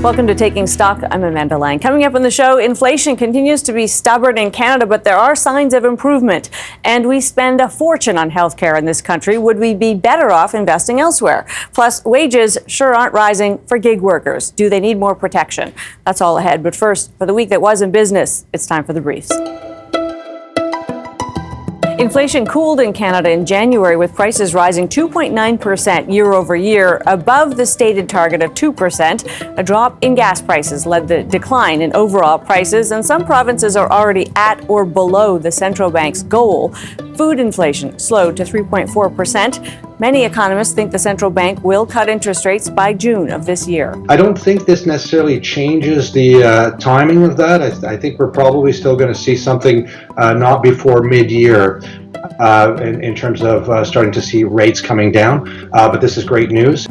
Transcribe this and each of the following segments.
Welcome to Taking Stock. I'm Amanda Lang. Coming up on the show, inflation continues to be stubborn in Canada, but there are signs of improvement. And we spend a fortune on healthcare in this country. Would we be better off investing elsewhere? Plus, wages sure aren't rising for gig workers. Do they need more protection? That's all ahead. But first, for the week that was in business, it's time for the briefs. Inflation cooled in Canada in January, with prices rising 2.9% year over year, above the stated target of 2%. A drop in gas prices led the decline in overall prices, and some provinces are already at or below the central bank's goal. Food inflation slowed to 3.4%. Many economists think the central bank will cut interest rates by June of this year. I don't think this necessarily changes the timing of that. I think we're probably still going to see something not before mid-year in terms of starting to see rates coming down. But this is great news.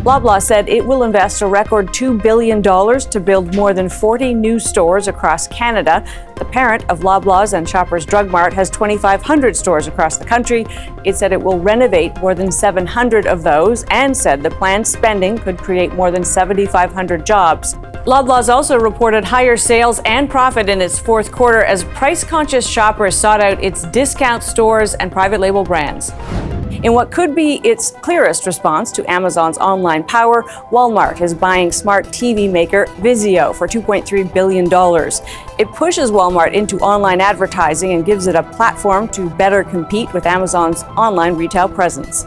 Loblaw said it will invest a record $2 billion to build more than 40 new stores across Canada. The parent of Loblaw's and Shoppers Drug Mart has 2,500 stores across the country. It said it will renovate more than 700 of those and said the planned spending could create more than 7,500 jobs. Loblaw's also reported higher sales and profit in its fourth quarter as price-conscious shoppers sought out its discount stores and private label brands. In what could be its clearest response to Amazon's online power, Walmart is buying smart TV maker Vizio for $2.3 billion. It pushes Walmart into online advertising and gives it a platform to better compete with Amazon's online retail presence.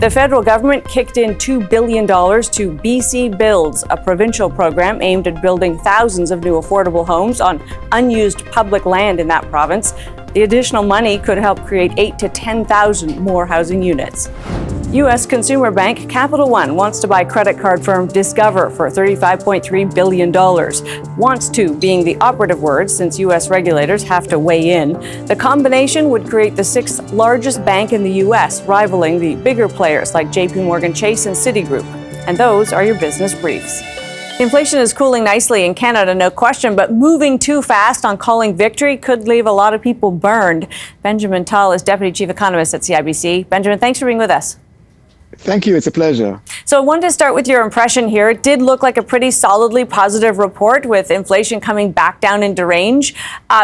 The federal government kicked in $2 billion to BC Builds, a provincial program aimed at building thousands of new affordable homes on unused public land in that province. The additional money could help create 8,000 to 10,000 more housing units. U.S. consumer bank Capital One wants to buy credit card firm Discover for $35.3 billion. Wants to being the operative word, since U.S. regulators have to weigh in. The combination would create the sixth largest bank in the U.S., rivaling the bigger players like JP Morgan Chase and Citigroup. And those are your business briefs. Inflation is cooling nicely in Canada, no question, but moving too fast on calling victory could leave a lot of people burned. Benjamin Tal is Deputy Chief Economist at CIBC. Benjamin, thanks for being with us. Thank you. It's a pleasure. So I wanted to start with your impression here. It did look like a pretty solidly positive report with inflation coming back down into range.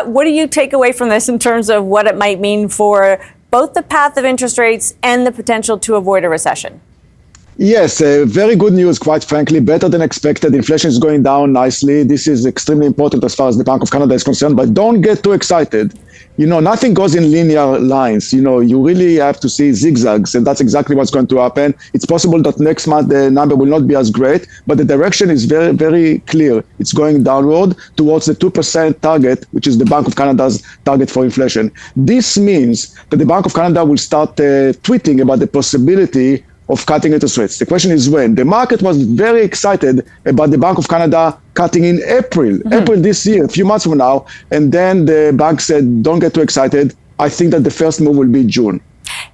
What do you take away from this in terms of what it might mean for both the path of interest rates and the potential to avoid a recession? Yes, very good news, quite frankly, better than expected. Inflation is going down nicely. This is extremely important as far as the Bank of Canada is concerned, but don't get too excited. Nothing goes in linear lines. You really have to see zigzags, and that's exactly what's going to happen. It's possible that next month the number will not be as great, but the direction is very, very clear. It's going downward towards the 2% target, which is the Bank of Canada's target for inflation. This means that the Bank of Canada will start tweeting about the possibility of cutting interest rates. The question is when. The market was very excited about the Bank of Canada cutting in April this year, a few months from now, and then the bank said, don't get too excited. I think that the first move will be June.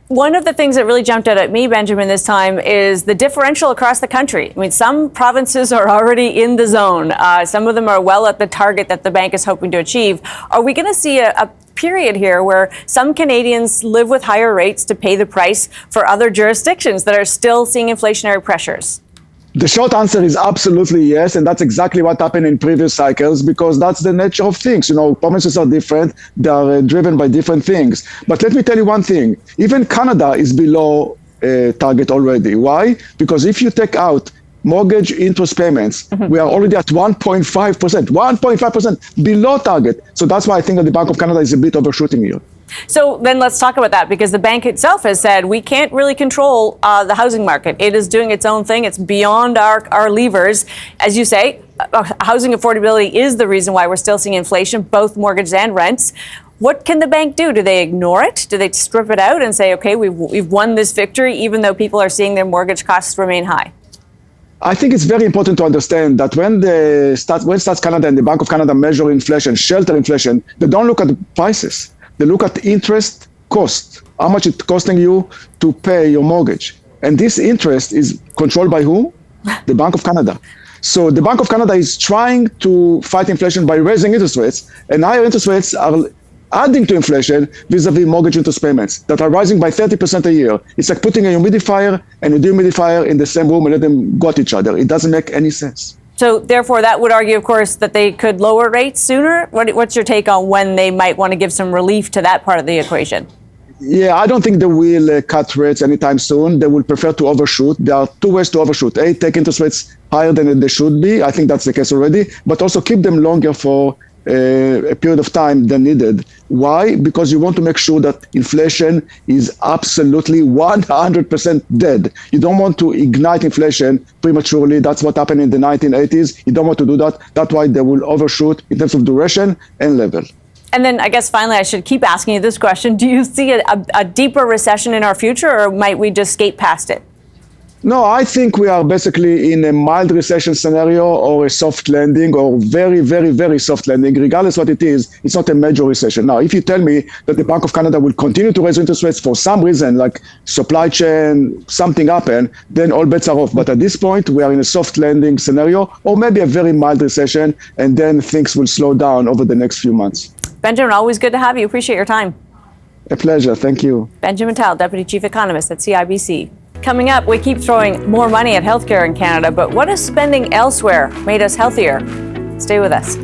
One of the things that really jumped out at me, Benjamin, this time is the differential across the country. I mean, some provinces are already in the zone. Some of them are well at the target that the bank is hoping to achieve. Are we going to see a period here where some Canadians live with higher rates to pay the price for other jurisdictions that are still seeing inflationary pressures? The short answer is absolutely yes, and that's exactly what happened in previous cycles, because that's the nature of things. Provinces are different, they are driven by different things. But let me tell you one thing, even Canada is below target already. Why? Because if you take out mortgage interest payments, we are already at 1.5% below target. So that's why I think that the Bank of Canada is a bit overshooting here. So then let's talk about that, because the bank itself has said we can't really control the housing market. It is doing its own thing. It's beyond our levers. As you say, housing affordability is the reason why we're still seeing inflation, both mortgages and rents. What can the bank do? Do they ignore it? Do they strip it out and say, okay, we've won this victory, even though people are seeing their mortgage costs remain high? I think it's very important to understand that when Stats Canada and the Bank of Canada measure inflation, shelter inflation, they don't look at the prices. They look at the interest cost, how much it's costing you to pay your mortgage. And this interest is controlled by who? The Bank of Canada. So the Bank of Canada is trying to fight inflation by raising interest rates, and higher interest rates are adding to inflation vis-a-vis mortgage interest payments that are rising by 30% a year. It's like putting a humidifier and a dehumidifier in the same room and let them go at each other. It doesn't make any sense. So therefore, that would argue, of course, that they could lower rates sooner. What's your take on when they might want to give some relief to that part of the equation? Yeah, I don't think they will cut rates anytime soon. They will prefer to overshoot. There are two ways to overshoot. A, take interest rates higher than they should be. I think that's the case already. But also keep them longer for a period of time than needed. Why? Because you want to make sure that inflation is absolutely 100% dead. You don't want to ignite inflation prematurely. That's what happened in the 1980s. You don't want to do that. That's why they will overshoot in terms of duration and level. And then I guess finally I should keep asking you this question. Do you see a deeper recession in our future, or might we just skate past it? No, I think we are basically in a mild recession scenario or a soft landing or very, very, very soft landing. Regardless what it is, it's not a major recession. Now, if you tell me that the Bank of Canada will continue to raise interest rates for some reason, like supply chain, something happen, then all bets are off. But at this point, we are in a soft landing scenario or maybe a very mild recession, and then things will slow down over the next few months. Benjamin, always good to have you. Appreciate your time. A pleasure. Thank you. Benjamin Tal, Deputy Chief Economist at CIBC. Coming up, we keep throwing more money at healthcare in Canada, but what has spending elsewhere made us healthier? Stay with us.